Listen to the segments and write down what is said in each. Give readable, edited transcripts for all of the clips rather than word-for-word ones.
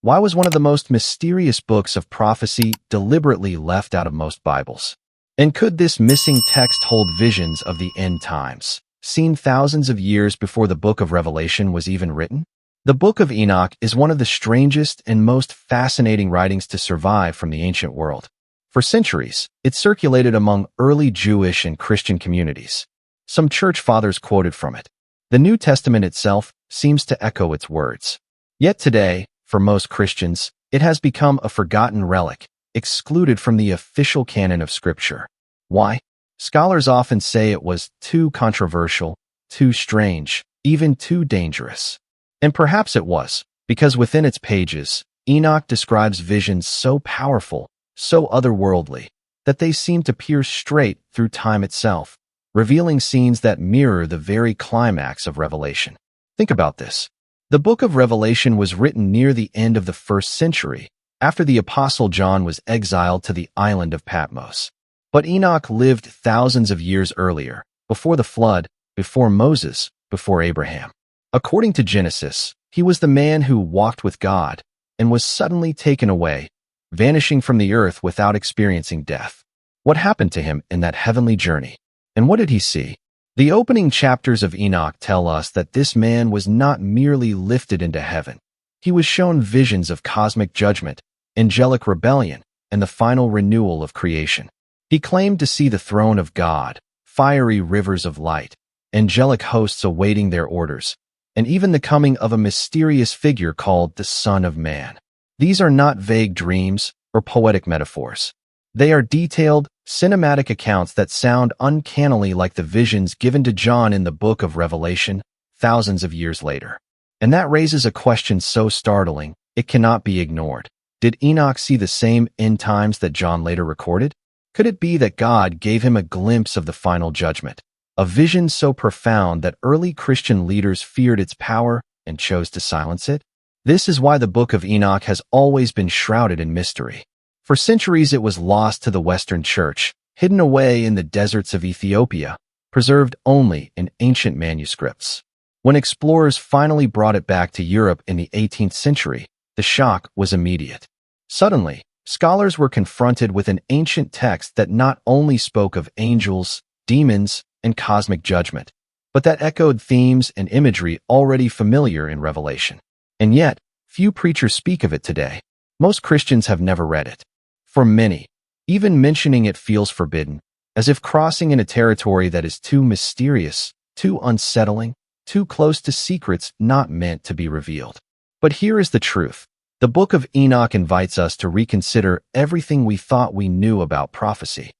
Why was one of the most mysterious books of prophecy deliberately left out of most Bibles? And could this missing text hold visions of the end times, seen thousands of years before the Book of Revelation was even written? The Book of Enoch is one of the strangest and most fascinating writings to survive from the ancient world. For centuries, it circulated among early Jewish and Christian communities. Some church fathers quoted from it. The New Testament itself seems to echo its words. Yet today, for most Christians, it has become a forgotten relic, excluded from the official canon of Scripture. Why? Scholars often say it was too controversial, too strange, even too dangerous. And perhaps it was, because within its pages, Enoch describes visions so powerful, so otherworldly, that they seem to pierce straight through time itself, revealing scenes that mirror the very climax of Revelation. Think about this. The Book of Revelation was written near the end of the 1st century, after the Apostle John was exiled to the island of Patmos. But Enoch lived thousands of years earlier, before the flood, before Moses, before Abraham. According to Genesis, he was the man who walked with God and was suddenly taken away, vanishing from the earth without experiencing death. What happened to him in that heavenly journey? And what did he see? The opening chapters of Enoch tell us that this man was not merely lifted into heaven. He was shown visions of cosmic judgment, angelic rebellion, and the final renewal of creation. He claimed to see the throne of God, fiery rivers of light, angelic hosts awaiting their orders, and even the coming of a mysterious figure called the Son of Man. These are not vague dreams or poetic metaphors. They are detailed, cinematic accounts that sound uncannily like the visions given to John in the Book of Revelation thousands of years later. And that raises a question so startling, it cannot be ignored. Did Enoch see the same end times that John later recorded? Could it be that God gave him a glimpse of the final judgment, a vision so profound that early Christian leaders feared its power and chose to silence it? This is why the Book of Enoch has always been shrouded in mystery. For centuries it was lost to the Western Church, hidden away in the deserts of Ethiopia, preserved only in ancient manuscripts. When explorers finally brought it back to Europe in the 18th century, the shock was immediate. Suddenly, scholars were confronted with an ancient text that not only spoke of angels, demons, and cosmic judgment, but that echoed themes and imagery already familiar in Revelation. And yet, few preachers speak of it today. Most Christians have never read it. For many, even mentioning it feels forbidden, as if crossing in a territory that is too mysterious, too unsettling, too close to secrets not meant to be revealed. But here is the truth. The Book of Enoch invites us to reconsider everything we thought we knew about prophecy.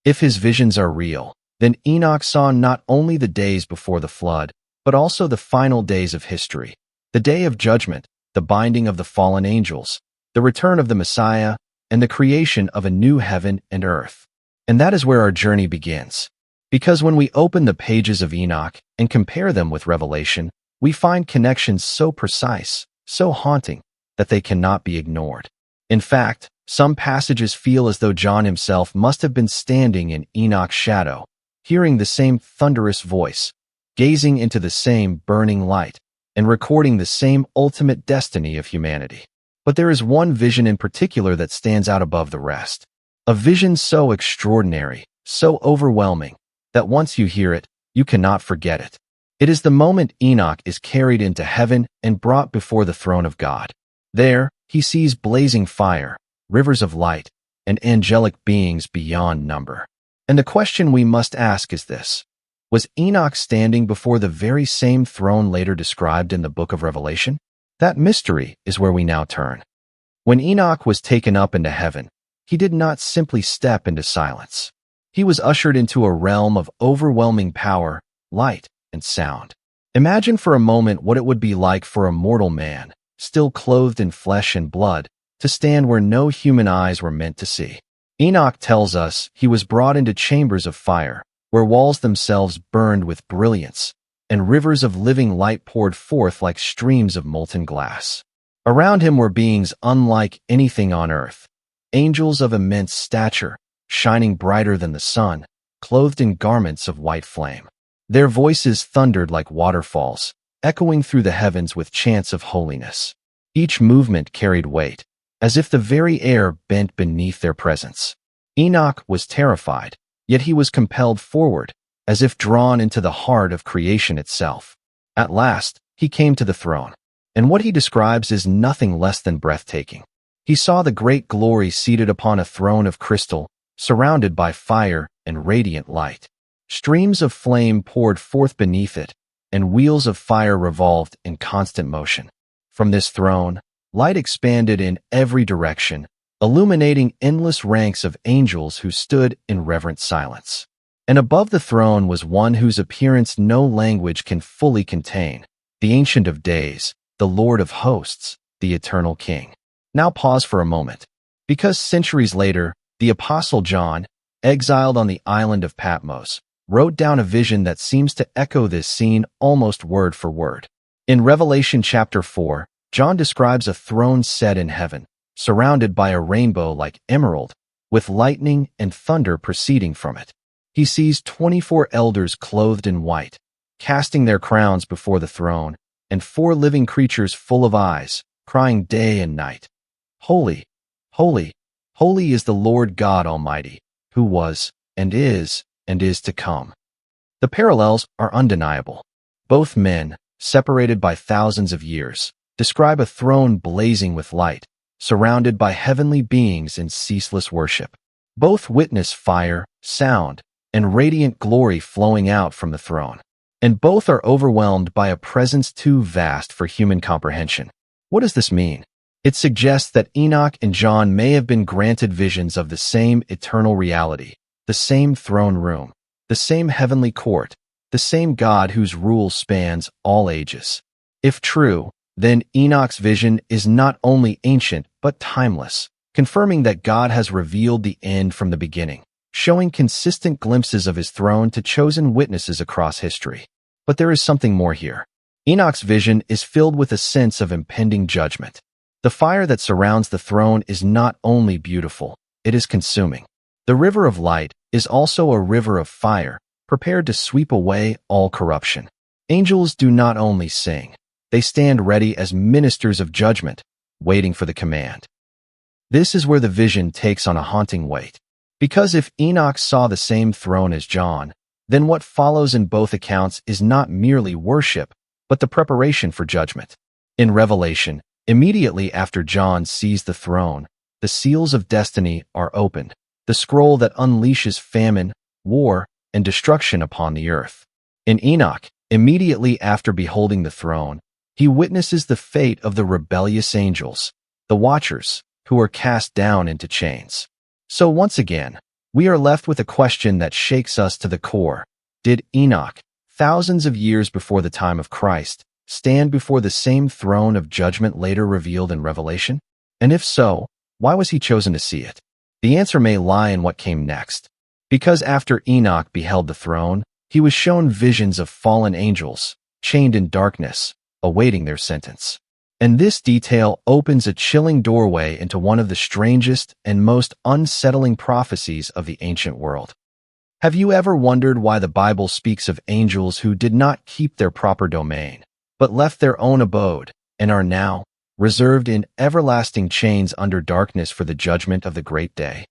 If his visions are real, then Enoch saw not only the days before the flood, but also the final days of history, the day of judgment, the binding of the fallen angels, the return of the Messiah, and the creation of a new heaven and earth. And that is where our journey begins. Because when we open the pages of Enoch and compare them with Revelation, we find connections so precise, so haunting, that they cannot be ignored. In fact, some passages feel as though John himself must have been standing in Enoch's shadow, hearing the same thunderous voice, gazing into the same burning light, and recording the same ultimate destiny of humanity. But there is one vision in particular that stands out above the rest. A vision so extraordinary, so overwhelming, that once you hear it, you cannot forget it. It is the moment Enoch is carried into heaven and brought before the throne of God. There, he sees blazing fire, rivers of light, and angelic beings beyond number. And the question we must ask is this: was Enoch standing before the very same throne later described in the Book of Revelation? That mystery is where we now turn. When Enoch was taken up into heaven, he did not simply step into silence. He was ushered into a realm of overwhelming power, light, and sound. Imagine for a moment what it would be like for a mortal man, still clothed in flesh and blood, to stand where no human eyes were meant to see. Enoch tells us he was brought into chambers of fire, where walls themselves burned with brilliance, and rivers of living light poured forth like streams of molten glass. Around him were beings unlike anything on earth, angels of immense stature, shining brighter than the sun, clothed in garments of white flame. Their voices thundered like waterfalls, echoing through the heavens with chants of holiness. Each movement carried weight, as if the very air bent beneath their presence. Enoch was terrified, yet he was compelled forward, as if drawn into the heart of creation itself. At last, he came to the throne, and what he describes is nothing less than breathtaking. He saw the great glory seated upon a throne of crystal, surrounded by fire and radiant light. Streams of flame poured forth beneath it, and wheels of fire revolved in constant motion. From this throne, light expanded in every direction, illuminating endless ranks of angels who stood in reverent silence. And above the throne was one whose appearance no language can fully contain, the Ancient of Days, the Lord of Hosts, the Eternal King. Now pause for a moment, because centuries later, the Apostle John, exiled on the island of Patmos, wrote down a vision that seems to echo this scene almost word for word. In Revelation chapter 4, John describes a throne set in heaven, surrounded by a rainbow like emerald, with lightning and thunder proceeding from it. He sees 24 elders clothed in white, casting their crowns before the throne, and 4 living creatures full of eyes, crying day and night, "Holy, holy, holy is the Lord God Almighty, who was, and is to come." The parallels are undeniable. Both men, separated by thousands of years, describe a throne blazing with light, surrounded by heavenly beings in ceaseless worship. Both witness fire, sound, and radiant glory flowing out from the throne, and both are overwhelmed by a presence too vast for human comprehension. What does this mean? It suggests that Enoch and John may have been granted visions of the same eternal reality, the same throne room, the same heavenly court, the same God whose rule spans all ages. If true, then Enoch's vision is not only ancient but timeless, confirming that God has revealed the end from the beginning, showing consistent glimpses of his throne to chosen witnesses across history. But there is something more here. Enoch's vision is filled with a sense of impending judgment. The fire that surrounds the throne is not only beautiful, it is consuming. The river of light is also a river of fire, prepared to sweep away all corruption. Angels do not only sing, they stand ready as ministers of judgment, waiting for the command. This is where the vision takes on a haunting weight. Because if Enoch saw the same throne as John, then what follows in both accounts is not merely worship, but the preparation for judgment. In Revelation, immediately after John sees the throne, the seals of destiny are opened, the scroll that unleashes famine, war, and destruction upon the earth. In Enoch, immediately after beholding the throne, he witnesses the fate of the rebellious angels, the watchers, who are cast down into chains. So once again, we are left with a question that shakes us to the core. Did Enoch, thousands of years before the time of Christ, stand before the same throne of judgment later revealed in Revelation? And if so, why was he chosen to see it? The answer may lie in what came next. Because after Enoch beheld the throne, he was shown visions of fallen angels, chained in darkness, awaiting their sentence. And this detail opens a chilling doorway into one of the strangest and most unsettling prophecies of the ancient world. Have you ever wondered why the Bible speaks of angels who did not keep their proper domain, but left their own abode, and are now reserved in everlasting chains under darkness for the judgment of the great day?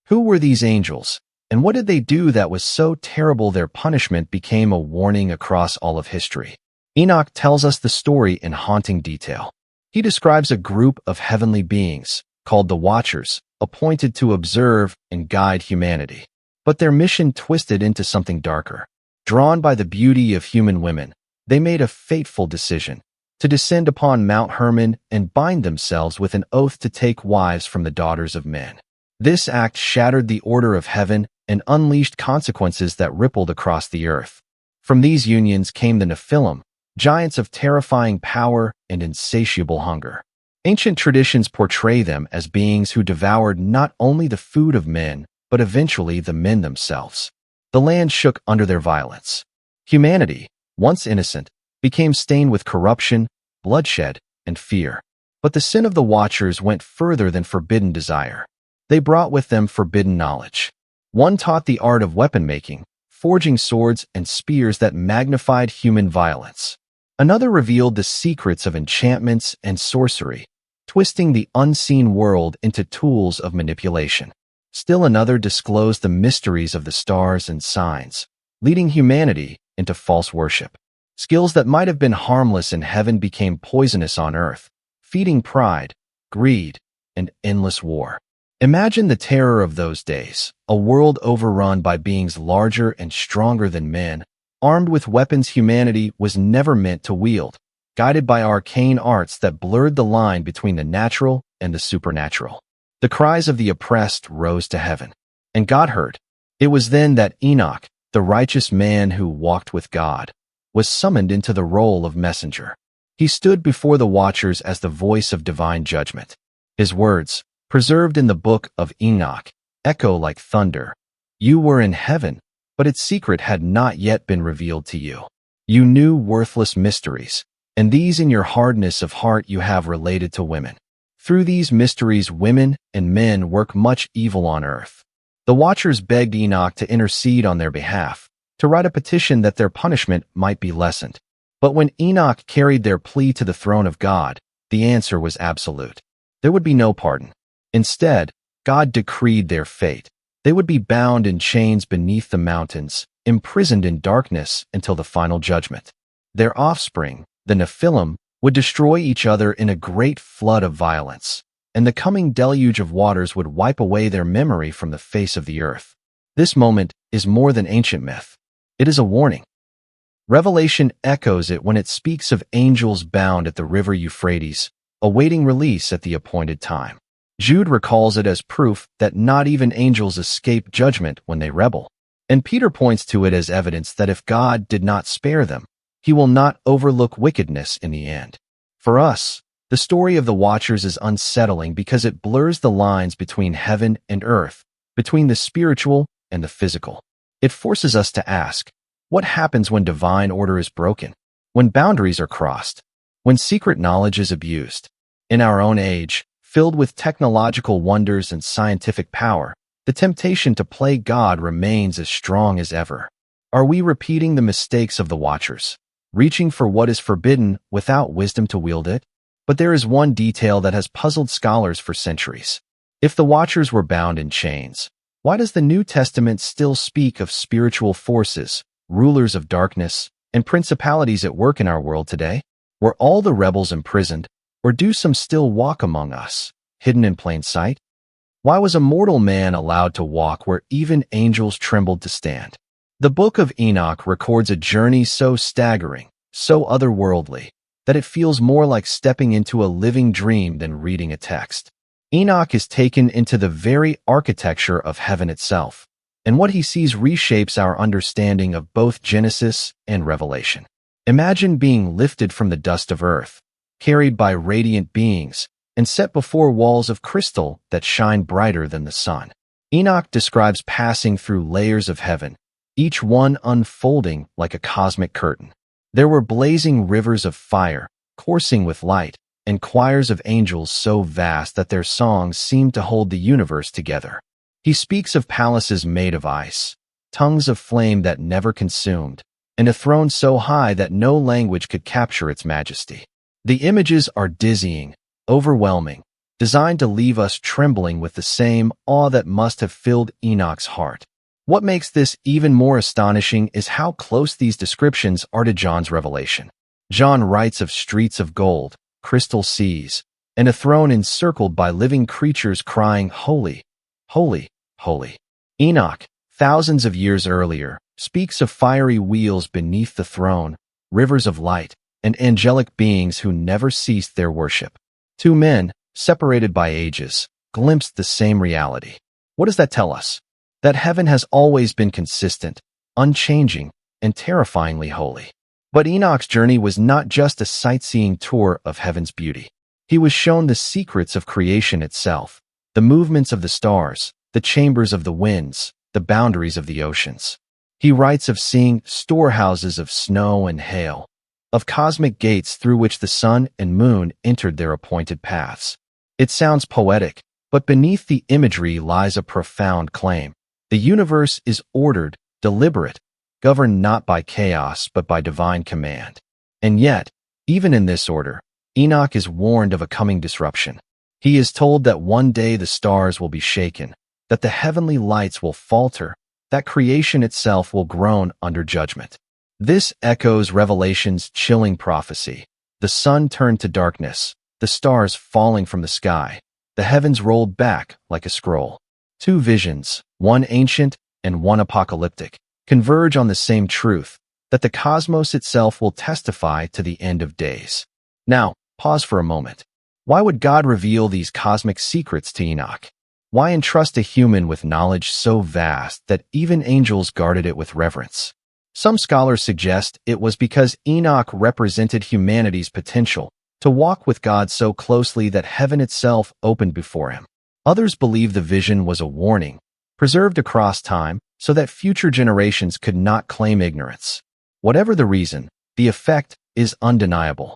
Who were these angels, and what did they do that was so terrible their punishment became a warning across all of history? Enoch tells us the story in haunting detail. He describes a group of heavenly beings, called the Watchers, appointed to observe and guide humanity. But their mission twisted into something darker. Drawn by the beauty of human women, they made a fateful decision to descend upon Mount Hermon and bind themselves with an oath to take wives from the daughters of men. This act shattered the order of heaven and unleashed consequences that rippled across the earth. From these unions came the Nephilim, giants of terrifying power and insatiable hunger. Ancient traditions portray them as beings who devoured not only the food of men, but eventually the men themselves. The land shook under their violence. Humanity, once innocent, became stained with corruption, bloodshed, and fear. But the sin of the Watchers went further than forbidden desire. They brought with them forbidden knowledge. One taught the art of weapon making, forging swords and spears that magnified human violence. Another revealed the secrets of enchantments and sorcery, twisting the unseen world into tools of manipulation. Still another disclosed the mysteries of the stars and signs, leading humanity into false worship. Skills that might have been harmless in heaven became poisonous on earth, feeding pride, greed, and endless war. Imagine the terror of those days, a world overrun by beings larger and stronger than men, armed with weapons humanity was never meant to wield, guided by arcane arts that blurred the line between the natural and the supernatural. The cries of the oppressed rose to heaven, and God heard. It was then that Enoch, the righteous man who walked with God, was summoned into the role of messenger. He stood before the watchers as the voice of divine judgment. His words, preserved in the Book of Enoch, echo like thunder. You were in heaven, but its secret had not yet been revealed to you. You knew worthless mysteries, and these in your hardness of heart you have related to women. Through these mysteries women and men work much evil on earth. The watchers begged Enoch to intercede on their behalf, to write a petition that their punishment might be lessened. But when Enoch carried their plea to the throne of God, the answer was absolute. There would be no pardon. Instead, God decreed their fate. They would be bound in chains beneath the mountains, imprisoned in darkness until the final judgment. Their offspring, the Nephilim, would destroy each other in a great flood of violence, and the coming deluge of waters would wipe away their memory from the face of the earth. This moment is more than ancient myth. It is a warning. Revelation echoes it when it speaks of angels bound at the river Euphrates, awaiting release at the appointed time. Jude recalls it as proof that not even angels escape judgment when they rebel. And Peter points to it as evidence that if God did not spare them, he will not overlook wickedness in the end. For us, the story of the Watchers is unsettling because it blurs the lines between heaven and earth, between the spiritual and the physical. It forces us to ask, what happens when divine order is broken? When boundaries are crossed? When secret knowledge is abused? In our own age, filled with technological wonders and scientific power, the temptation to play God remains as strong as ever. Are we repeating the mistakes of the Watchers, reaching for what is forbidden without wisdom to wield it? But there is one detail that has puzzled scholars for centuries. If the Watchers were bound in chains, why does the New Testament still speak of spiritual forces, rulers of darkness, and principalities at work in our world today? Were all the rebels imprisoned, or do some still walk among us, hidden in plain sight? Why was a mortal man allowed to walk where even angels trembled to stand? The Book of Enoch records a journey so staggering, so otherworldly, that it feels more like stepping into a living dream than reading a text. Enoch is taken into the very architecture of heaven itself, and what he sees reshapes our understanding of both Genesis and Revelation. Imagine being lifted from the dust of earth, carried by radiant beings, and set before walls of crystal that shine brighter than the sun. Enoch describes passing through layers of heaven, each one unfolding like a cosmic curtain. There were blazing rivers of fire, coursing with light, and choirs of angels so vast that their songs seemed to hold the universe together. He speaks of palaces made of ice, tongues of flame that never consumed, and a throne so high that no language could capture its majesty. The images are dizzying, overwhelming, designed to leave us trembling with the same awe that must have filled Enoch's heart. What makes this even more astonishing is how close these descriptions are to John's revelation. John writes of streets of gold, crystal seas, and a throne encircled by living creatures crying, "Holy, holy, holy." Enoch, thousands of years earlier, speaks of fiery wheels beneath the throne, rivers of light, and angelic beings who never ceased their worship. Two men, separated by ages, glimpsed the same reality. What does that tell us? That heaven has always been consistent, unchanging, and terrifyingly holy. But Enoch's journey was not just a sightseeing tour of heaven's beauty. He was shown the secrets of creation itself, the movements of the stars, the chambers of the winds, the boundaries of the oceans. He writes of seeing storehouses of snow and hail, of cosmic gates through which the sun and moon entered their appointed paths. It sounds poetic, but beneath the imagery lies a profound claim. The universe is ordered, deliberate, governed not by chaos but by divine command. And yet, even in this order, Enoch is warned of a coming disruption. He is told that one day the stars will be shaken, that the heavenly lights will falter, that creation itself will groan under judgment. This echoes Revelation's chilling prophecy. The sun turned to darkness, the stars falling from the sky, the heavens rolled back like a scroll. Two visions, one ancient and one apocalyptic, converge on the same truth, that the cosmos itself will testify to the end of days. Now, pause for a moment. Why would God reveal these cosmic secrets to Enoch? Why entrust a human with knowledge so vast that even angels guarded it with reverence? Some scholars suggest it was because Enoch represented humanity's potential to walk with God so closely that heaven itself opened before him. Others believe the vision was a warning, preserved across time so that future generations could not claim ignorance. Whatever the reason, the effect is undeniable.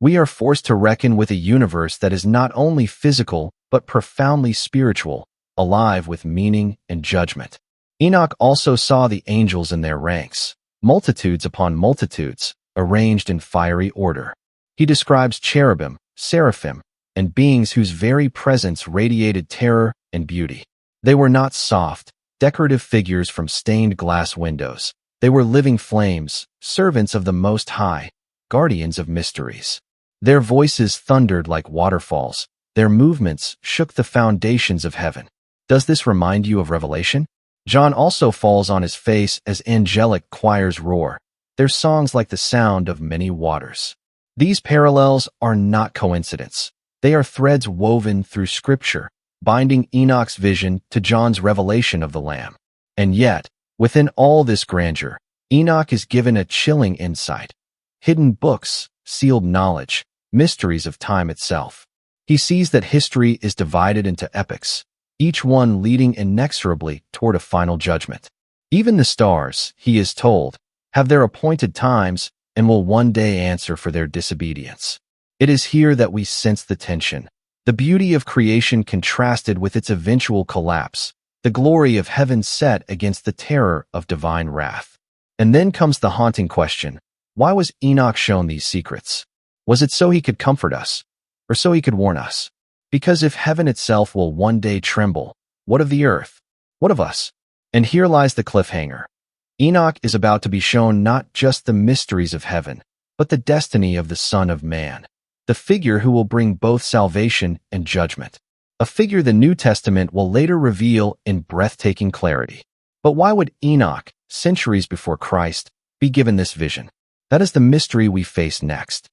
We are forced to reckon with a universe that is not only physical but profoundly spiritual, alive with meaning and judgment. Enoch also saw the angels in their ranks, multitudes upon multitudes, arranged in fiery order. He describes cherubim, seraphim, and beings whose very presence radiated terror and beauty. They were not soft, decorative figures from stained glass windows. They were living flames, servants of the Most High, guardians of mysteries. Their voices thundered like waterfalls. Their movements shook the foundations of heaven. Does this remind you of Revelation? John also falls on his face as angelic choirs roar, their songs like the sound of many waters. These parallels are not coincidence. They are threads woven through Scripture, binding Enoch's vision to John's revelation of the Lamb. And yet, within all this grandeur, Enoch is given a chilling insight. Hidden books, sealed knowledge, mysteries of time itself. He sees that history is divided into epochs, each one leading inexorably toward a final judgment. Even the stars, he is told, have their appointed times and will one day answer for their disobedience. It is here that we sense the tension, the beauty of creation contrasted with its eventual collapse, the glory of heaven set against the terror of divine wrath. And then comes the haunting question, why was Enoch shown these secrets? Was it so he could comfort us, or so he could warn us? Because if heaven itself will one day tremble, what of the earth? What of us? And here lies the cliffhanger. Enoch is about to be shown not just the mysteries of heaven, but the destiny of the Son of Man, the figure who will bring both salvation and judgment, a figure the New Testament will later reveal in breathtaking clarity. But why would Enoch, centuries before Christ, be given this vision? That is the mystery we face next.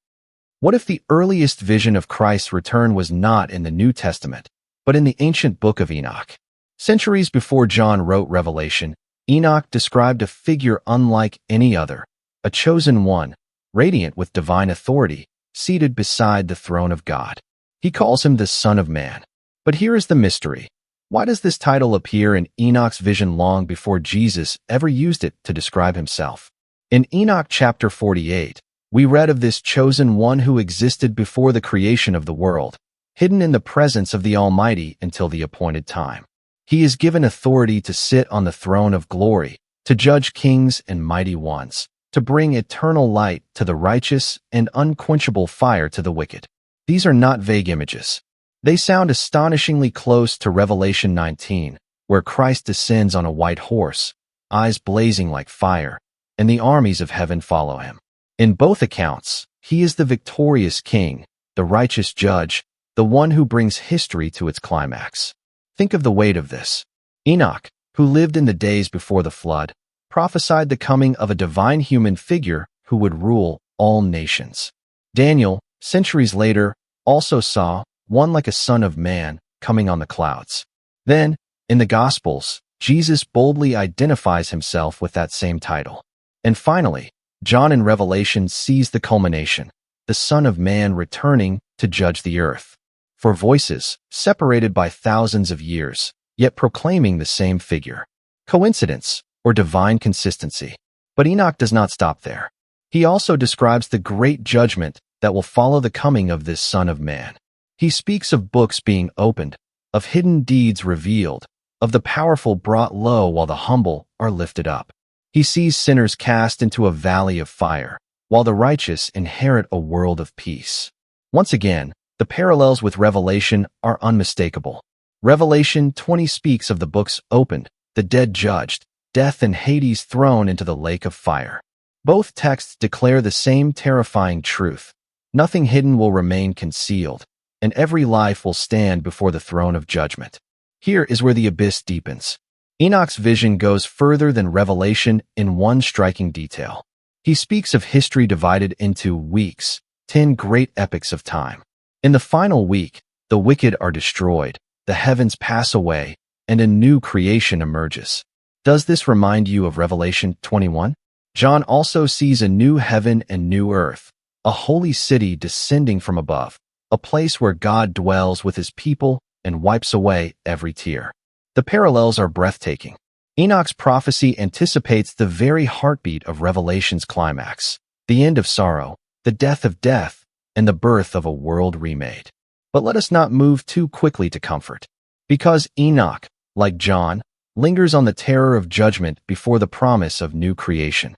What if the earliest vision of Christ's return was not in the New Testament, but in the ancient Book of Enoch? Centuries before John wrote Revelation, Enoch described a figure unlike any other, a chosen one, radiant with divine authority, seated beside the throne of God. He calls him the Son of Man. But here is the mystery. Why does this title appear in Enoch's vision long before Jesus ever used it to describe himself? In Enoch chapter 48, we read of this chosen one who existed before the creation of the world, hidden in the presence of the Almighty until the appointed time. He is given authority to sit on the throne of glory, to judge kings and mighty ones, to bring eternal light to the righteous and unquenchable fire to the wicked. These are not vague images. They sound astonishingly close to Revelation 19, where Christ descends on a white horse, eyes blazing like fire, and the armies of heaven follow him. In both accounts, he is the victorious king, the righteous judge, the one who brings history to its climax. Think of the weight of this. Enoch, who lived in the days before the flood, prophesied the coming of a divine human figure who would rule all nations. Daniel, centuries later, also saw one like a son of man coming on the clouds. Then, in the Gospels, Jesus boldly identifies himself with that same title. And finally, John in Revelation sees the culmination, the Son of Man returning to judge the earth. For voices, separated by thousands of years, yet proclaiming the same figure. Coincidence or divine consistency? But Enoch does not stop there. He also describes the great judgment that will follow the coming of this Son of Man. He speaks of books being opened, of hidden deeds revealed, of the powerful brought low while the humble are lifted up. He sees sinners cast into a valley of fire, while the righteous inherit a world of peace. Once again, the parallels with Revelation are unmistakable. Revelation 20 speaks of the books opened, the dead judged, death and Hades thrown into the lake of fire. Both texts declare the same terrifying truth. Nothing hidden will remain concealed, and every life will stand before the throne of judgment. Here is where the abyss deepens. Enoch's vision goes further than Revelation in one striking detail. He speaks of history divided into weeks, 10 great epochs of time. In the final week, the wicked are destroyed, the heavens pass away, and a new creation emerges. Does this remind you of Revelation 21? John also sees a new heaven and new earth, a holy city descending from above, a place where God dwells with his people and wipes away every tear. The parallels are breathtaking. Enoch's prophecy anticipates the very heartbeat of Revelation's climax, the end of sorrow, the death of death, and the birth of a world remade. But let us not move too quickly to comfort, because Enoch, like John, lingers on the terror of judgment before the promise of new creation.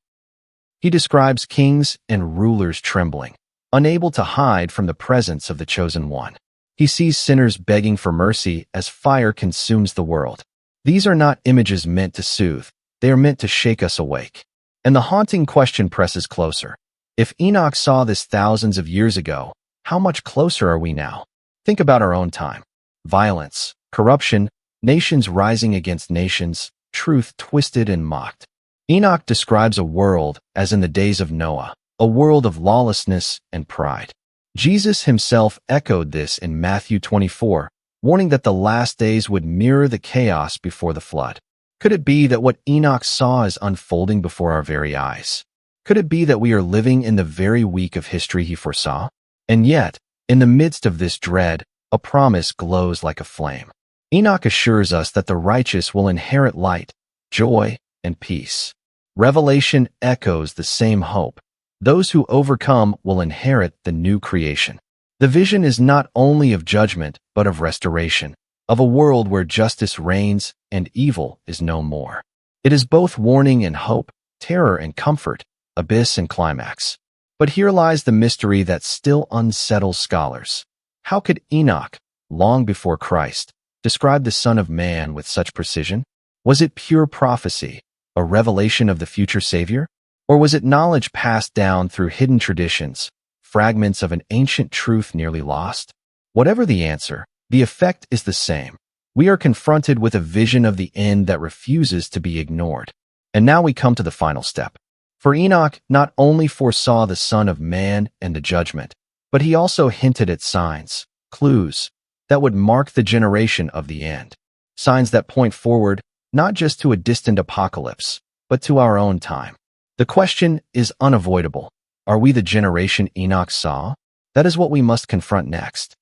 He describes kings and rulers trembling, unable to hide from the presence of the chosen one. He sees sinners begging for mercy as fire consumes the world. These are not images meant to soothe, they are meant to shake us awake. And the haunting question presses closer. If Enoch saw this thousands of years ago, how much closer are we now? Think about our own time. Violence, corruption, nations rising against nations, truth twisted and mocked. Enoch describes a world as in the days of Noah, a world of lawlessness and pride. Jesus himself echoed this in Matthew 24, warning that the last days would mirror the chaos before the flood. Could it be that what Enoch saw is unfolding before our very eyes? Could it be that we are living in the very week of history he foresaw? And yet, in the midst of this dread, a promise glows like a flame. Enoch assures us that the righteous will inherit light, joy, and peace. Revelation echoes the same hope. Those who overcome will inherit the new creation. The vision is not only of judgment, but of restoration, of a world where justice reigns and evil is no more. It is both warning and hope, terror and comfort, abyss and climax. But here lies the mystery that still unsettles scholars. How could Enoch, long before Christ, describe the Son of Man with such precision? Was it pure prophecy, a revelation of the future Savior? Or was it knowledge passed down through hidden traditions, fragments of an ancient truth nearly lost? Whatever the answer, the effect is the same. We are confronted with a vision of the end that refuses to be ignored. And now we come to the final step. For Enoch not only foresaw the Son of Man and the judgment, but he also hinted at signs, clues, that would mark the generation of the end. Signs that point forward, not just to a distant apocalypse, but to our own time. The question is unavoidable. Are we the generation Enoch saw? That is what we must confront next.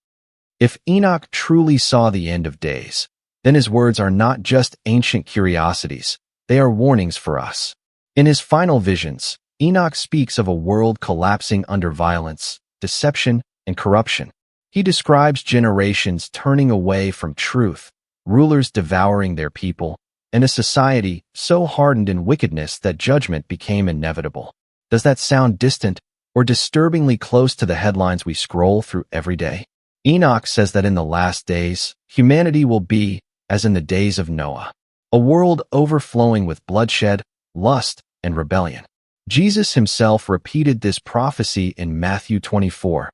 If Enoch truly saw the end of days, then his words are not just ancient curiosities, they are warnings for us. In his final visions, Enoch speaks of a world collapsing under violence, deception, and corruption. He describes generations turning away from truth, rulers devouring their people, and a society so hardened in wickedness that judgment became inevitable. Does that sound distant or disturbingly close to the headlines we scroll through every day? Enoch says that in the last days, humanity will be as in the days of Noah, a world overflowing with bloodshed, lust, and rebellion. Jesus himself repeated this prophecy in Matthew 24.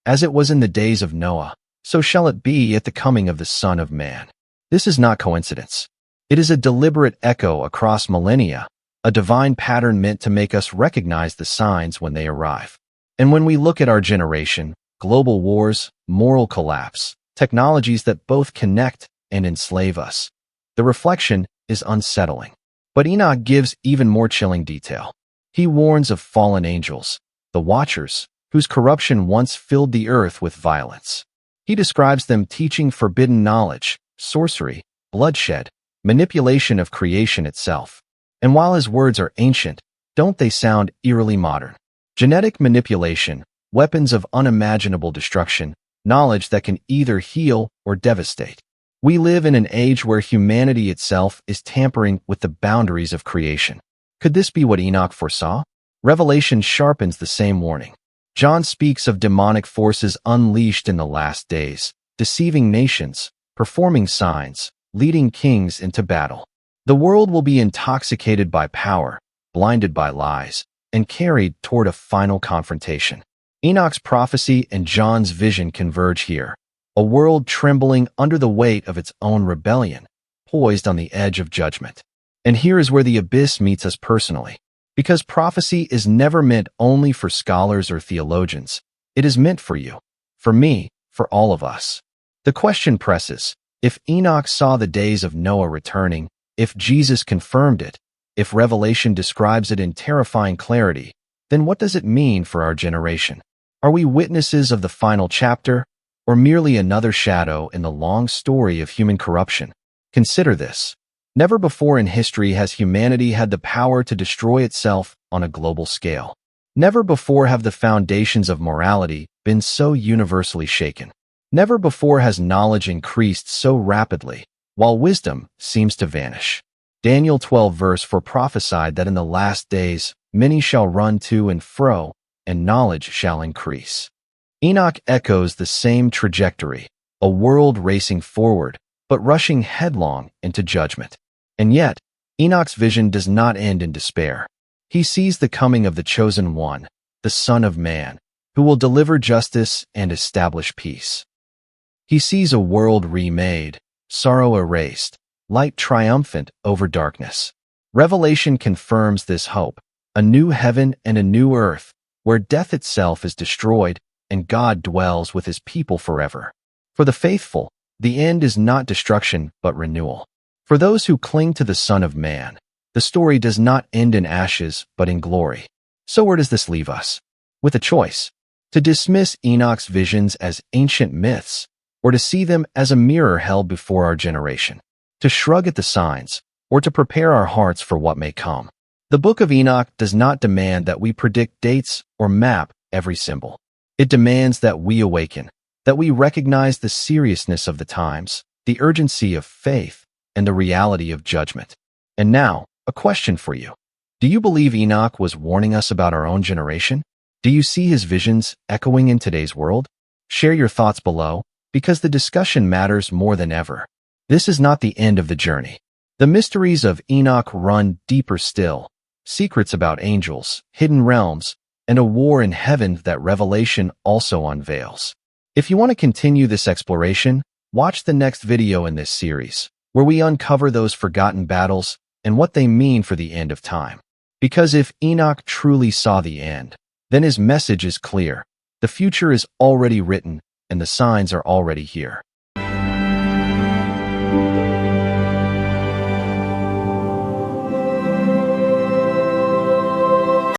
As it was in the days of Noah, so shall it be at the coming of the Son of Man. This is not coincidence. It is a deliberate echo across millennia, a divine pattern meant to make us recognize the signs when they arrive. And when we look at our generation, global wars, moral collapse, technologies that both connect and enslave us, the reflection is unsettling. But Enoch gives even more chilling detail. He warns of fallen angels, the Watchers, whose corruption once filled the earth with violence. He describes them teaching forbidden knowledge, sorcery, bloodshed, manipulation of creation itself. And while his words are ancient, don't they sound eerily modern? Genetic manipulation, weapons of unimaginable destruction, knowledge that can either heal or devastate. We live in an age where humanity itself is tampering with the boundaries of creation. Could this be what Enoch foresaw? Revelation sharpens the same warning. John speaks of demonic forces unleashed in the last days, deceiving nations, performing signs, leading kings into battle. The world will be intoxicated by power, blinded by lies, and carried toward a final confrontation. Enoch's prophecy and John's vision converge here, a world trembling under the weight of its own rebellion, poised on the edge of judgment. And here is where the abyss meets us personally. Because prophecy is never meant only for scholars or theologians. It is meant for you, for me, for all of us. The question presses, if Enoch saw the days of Noah returning, if Jesus confirmed it, if Revelation describes it in terrifying clarity, then what does it mean for our generation? Are we witnesses of the final chapter, or merely another shadow in the long story of human corruption? Consider this. Never before in history has humanity had the power to destroy itself on a global scale. Never before have the foundations of morality been so universally shaken. Never before has knowledge increased so rapidly, while wisdom seems to vanish. Daniel 12 verse 4 prophesied that in the last days many shall run to and fro, and knowledge shall increase. Enoch echoes the same trajectory, a world racing forward, but rushing headlong into judgment. And yet, Enoch's vision does not end in despair. He sees the coming of the chosen one, the Son of Man, who will deliver justice and establish peace. He sees a world remade, sorrow erased, light triumphant over darkness. Revelation confirms this hope, a new heaven and a new earth, where death itself is destroyed and God dwells with his people forever. For the faithful, the end is not destruction but renewal. For those who cling to the Son of Man, the story does not end in ashes but in glory. So where does this leave us? With a choice: to dismiss Enoch's visions as ancient myths, or to see them as a mirror held before our generation, to shrug at the signs, or to prepare our hearts for what may come. The Book of Enoch does not demand that we predict dates or map every symbol. It demands that we awaken, that we recognize the seriousness of the times, the urgency of faith, and the reality of judgment. And now, a question for you. Do you believe Enoch was warning us about our own generation? Do you see his visions echoing in today's world? Share your thoughts below, because the discussion matters more than ever. This is not the end of the journey. The mysteries of Enoch run deeper still. Secrets about angels, hidden realms, and a war in heaven that Revelation also unveils. If you want to continue this exploration, watch the next video in this series, where we uncover those forgotten battles and what they mean for the end of time. Because if Enoch truly saw the end, then his message is clear. The future is already written, and the signs are already here.